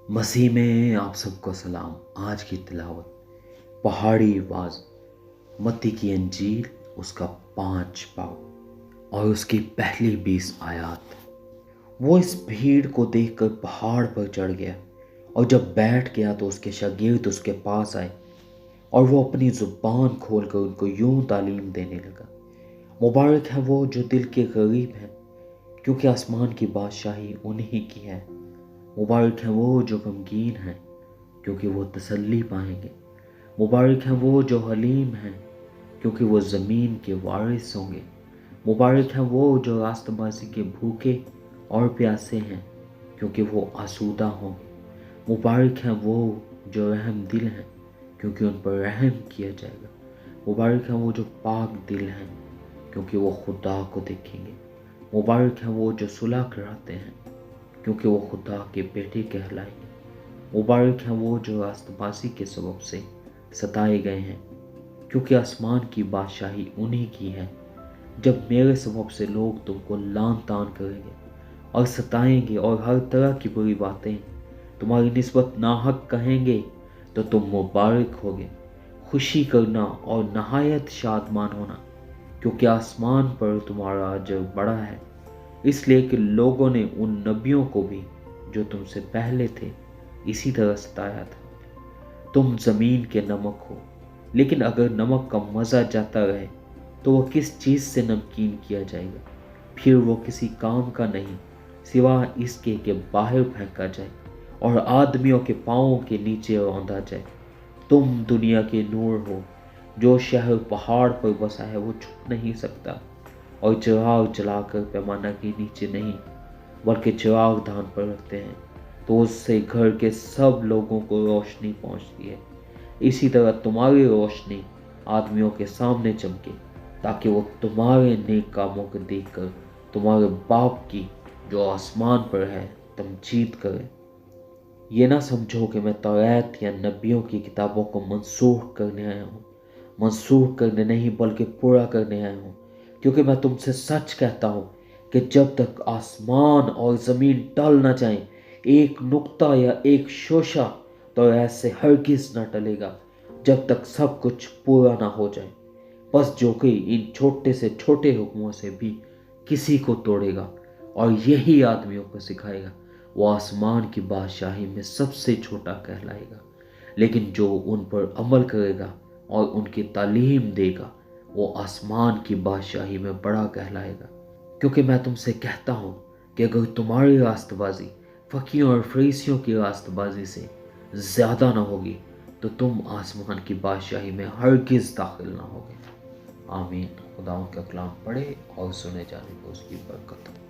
مسیح میں آپ سب کو سلام۔ آج کی تلاوت پہاڑی باز متی کی انجیل اس کا 5 باب اور اس کی پہلی 20 آیات۔ وہ اس بھیڑ کو دیکھ کر پہاڑ پر چڑھ گیا اور جب بیٹھ گیا تو اس کے شاگرد اس کے پاس آئے اور وہ اپنی زبان کھول کر ان کو یوں تعلیم دینے لگا: مبارک ہے وہ جو دل کے غریب ہیں، کیونکہ آسمان کی بادشاہی انہی کی ہے۔ مبارک ہیں وہ جو غمگین ہیں، کیونکہ وہ تسلی پائیں گے۔ مبارک ہیں وہ جو حلیم ہیں، کیونکہ وہ زمین کے وارث ہوں گے۔ مبارک ہیں وہ جو راست بازی کے بھوکے اور پیاسے ہیں، کیونکہ وہ آسودہ ہوں گے۔ مبارک ہیں وہ جو رحم دل ہیں، کیونکہ ان پر رحم کیا جائے گا۔ مبارک ہیں وہ جو پاک دل ہیں، کیونکہ وہ خدا کو دیکھیں گے۔ مبارک ہیں وہ جو صلح کراتے ہیں، کیونکہ وہ خدا کے بیٹے کہلائیں گے۔ مبارک ہیں وہ جو راست بازی کے سبب سے ستائے گئے ہیں، کیونکہ آسمان کی بادشاہی انہی کی ہے۔ جب میرے سبب سے لوگ تم کو لعن طعن کریں گے اور ستائیں گے اور ہر طرح کی بری باتیں تمہاری نسبت ناحق کہیں گے تو تم مبارک ہوگے۔ خوشی کرنا اور نہایت شادمان ہونا، کیونکہ آسمان پر تمہارا اجر بڑا ہے، اس لیے کہ لوگوں نے ان نبیوں کو بھی جو تم سے پہلے تھے اسی طرح ستایا تھا۔ تم زمین کے نمک ہو، لیکن اگر نمک کا مزہ جاتا رہے تو وہ کس چیز سے نمکین کیا جائے گا؟ پھر وہ کسی کام کا نہیں سوائے اس کے کہ باہر پھینکا جائے اور آدمیوں کے پاؤں کے نیچے روندا جائے۔ تم دنیا کے نور ہو۔ جو شہر پہاڑ پر بسا ہے وہ چھپ نہیں سکتا، اور چراغ جلا کر پیمانہ کے نیچے نہیں بلکہ چراغ دان پر رکھتے ہیں، تو اس سے گھر کے سب لوگوں کو روشنی پہنچتی ہے۔ اسی طرح تمہاری روشنی آدمیوں کے سامنے چمکے، تاکہ وہ تمہارے نیک کاموں کو دیکھ کر تمہارے باپ کی جو آسمان پر ہے تمجید کرے۔ یہ نہ سمجھو کہ میں توریت یا نبیوں کی کتابوں کو منسوخ کرنے آیا ہوں۔ منسوخ کرنے نہیں بلکہ پورا کرنے آیا ہوں، کیونکہ میں تم سے سچ کہتا ہوں کہ جب تک آسمان اور زمین ٹل نہ جائیں، ایک نقطہ یا ایک شوشہ توریت سے ہرگز نہ ٹلے گا، جب تک سب کچھ پورا نہ ہو جائے۔ بس جو کوئی ان چھوٹے سے چھوٹے حکموں سے بھی کسی کو توڑے گا اور یہی آدمیوں کو سکھائے گا، وہ آسمان کی بادشاہی میں سب سے چھوٹا کہلائے گا، لیکن جو ان پر عمل کرے گا اور ان کی تعلیم دے گا وہ آسمان کی بادشاہی میں بڑا کہلائے گا۔ کیونکہ میں تم سے کہتا ہوں کہ اگر تمہاری راست بازی فقیوں اور فریسیوں کی راست بازی سے زیادہ نہ ہوگی تو تم آسمان کی بادشاہی میں ہرگز داخل نہ ہوگے۔ آمین۔ خداوند کا کلام پڑھے اور سنے جانے کو اس کی برکت ہو۔